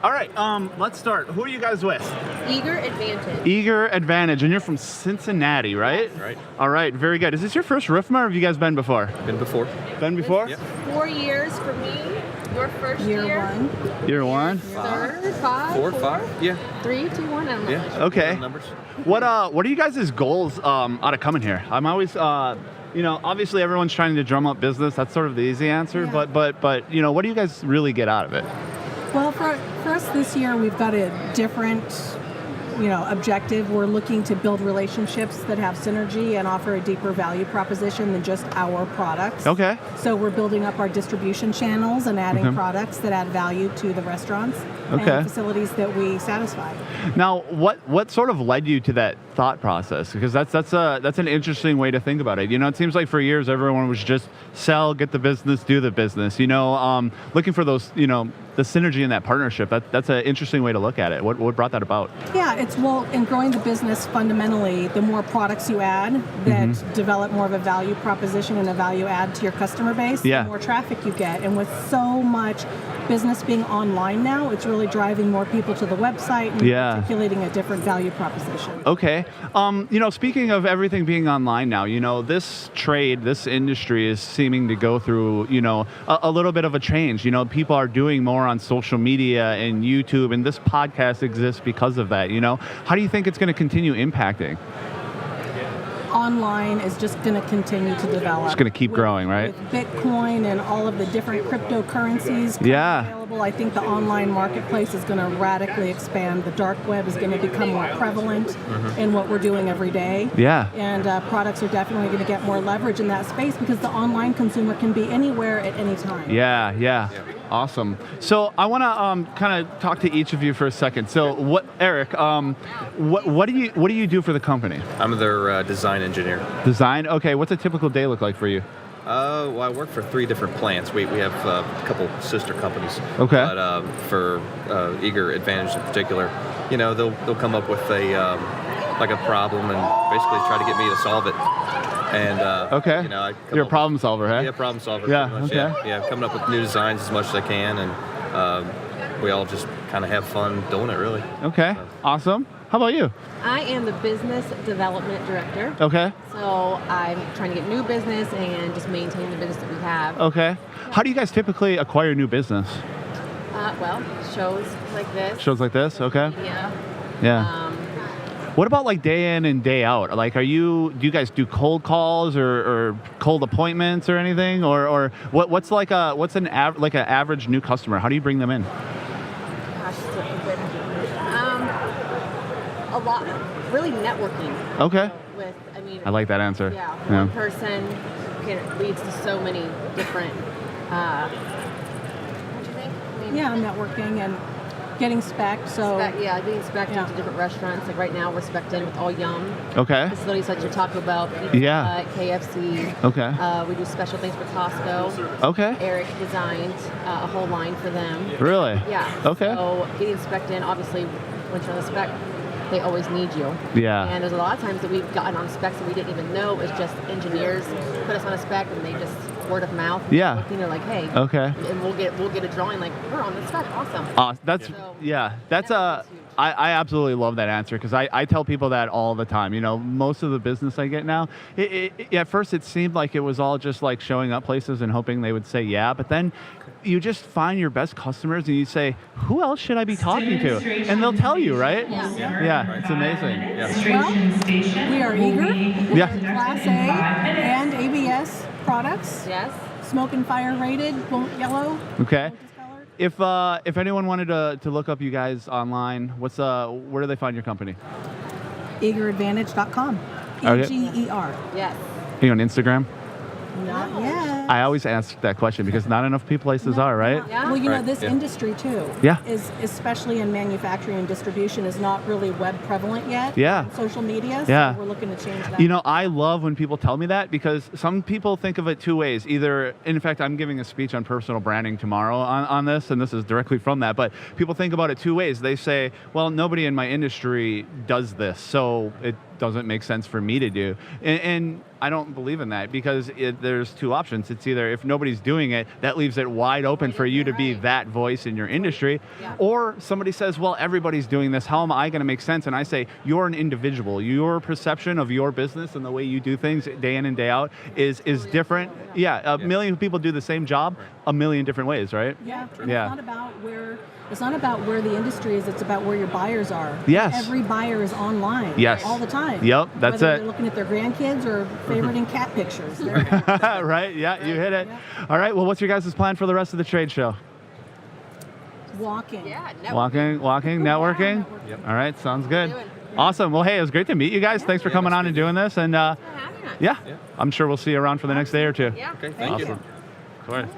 All right, let's start. Who are you guys with? Eger Advantage. Eger Advantage, and you're from Cincinnati, right? Right. All right, very good. Is this your first RIFMA, or have you guys been before? Been before. Been before? Yep. 4 years for me. Your first year. Year one? Third, five. Four, five? Yeah. 3, 2, 1. I don't know. Yeah. Okay. Numbers. What are you guys' goals out of coming here? I'm always obviously everyone's trying to drum up business. That's sort of the easy answer. Yeah. But what do you guys really get out of it? Well, for us this year, we've got a different, objective. We're looking to build relationships that have synergy and offer a deeper value proposition than just our products. Okay. So we're building up our distribution channels and adding products that add value to the restaurants and facilities that we satisfy. Now, what sort of led you to that thought process? Because that's an interesting way to think about it. It seems like for years everyone was just sell, get the business, do the business. Looking for those, the synergy in that partnership. That's an interesting way to look at it. What brought that about? Yeah, in growing the business fundamentally, the more products you add that develop more of a value proposition and a value add to your customer base, the more traffic you get. And with so much business being online now, it's really driving more people to the website and articulating a different value proposition. Okay. Speaking of everything being online now, this trade, this industry is seeming to go through, a little bit of a change. People are doing more on social media and YouTube, and this podcast exists because of that. How do you think it's going to continue impacting? Online is just going to continue to develop. It's going to keep growing, right? With Bitcoin and all of the different cryptocurrencies available, I think the online marketplace is going to radically expand. The dark web is going to become more prevalent in what we're doing every day. Yeah. And products are definitely going to get more leverage in that space because the online consumer can be anywhere at any time. Yeah. Awesome. So I want to kind of talk to each of you for a second. So, Eric? What do you do for the company? I'm their design engineer. Design? Okay. What's a typical day look like for you? Well, I work for 3 different plants. We have a couple sister companies. Okay. But for Eger Advantage in particular, they'll come up with a problem and basically try to get me to solve it. And you're a problem solver, huh? Yeah, problem solver. Yeah. Pretty much. Okay. Yeah. Coming up with new designs as much as I can, and we all just kind of have fun doing it, really. Okay. Awesome. How about you? I am the business development director. Okay. So I'm trying to get new business and just maintain the business that we have. Okay. How do you guys typically acquire new business? Shows like this. Shows like this? Okay. Yeah. What about like day in and day out? Like, do you guys do cold calls or cold appointments or anything? Or what's an average new customer? How do you bring them in? Gosh, a lot. Really networking. Okay. I like that answer. Yeah. One person leads to so many different. What do you think? Networking and getting spec'd. Getting spec'd into different restaurants. Like right now, we're spec'd in with all Yum. Okay. Facilities such as Taco Bell, Pizza Hut, KFC. Okay. We do special things for Costco. Okay. Eric designed a whole line for them. Really? Yeah. Okay. So getting spec'd in, obviously, once you're on the spec, they always need you. Yeah. And there's a lot of times that we've gotten on specs that we didn't even know. It was just engineers put us on a spec and they just word of mouth. Yeah. They're like, hey. Okay. And we'll get a drawing like, we're on the spec. Awesome. I absolutely love that answer because I tell people that all the time. Most of the business I get now, at first it seemed like it was all just like showing up places and hoping they would say yeah, but then you just find your best customers and you say, who else should I be talking to? And they'll tell you, right? Yeah, it's amazing. Well, we are Eger. Yeah. Class A and ABS products. Yes. Smoke and fire rated, yellow. Okay. If anyone wanted to look up you guys online, where do they find your company? EgerAdvantage.com. EGER. Yes. Are you on Instagram? Not yet. I always ask that question because not enough places are, right? Yeah. Well, this industry too is, especially in manufacturing and distribution, is not really web prevalent yet. Yeah. On social media. Yeah. So we're looking to change that. I love when people tell me that because some people think of it 2 ways. Either, in fact, I'm giving a speech on personal branding tomorrow on this, and this is directly from that, but people think about it 2 ways. They say, well, nobody in my industry does this, so doesn't make sense for me to do. And I don't believe in that, because there's two options. It's either, if nobody's doing it, that leaves it wide open for you to be that voice in your industry, or somebody says, well, everybody's doing this, how am I going to make sense? And I say, you're an individual. Your perception of your business and the way you do things day in and day out is different. A million people do the same job a million different ways, right? Yeah. And it's not about where the industry is, it's about where your buyers are. Yes. Every buyer is online all the time. Yep, that's Whether it. they're looking at their grandkids or favoriting cat pictures. There you go. Right, yeah, you hit it. All right, well, what's your guys' plan for the rest of the trade show? Walking. Yeah, Walking, networking? Yep. All right, sounds good. Awesome. Well, hey, it was great to meet you guys. Thanks for coming on and doing this. And for having us. I'm sure we'll see you around for the next day or two. Yeah. Okay, thank you. Awesome. Of course.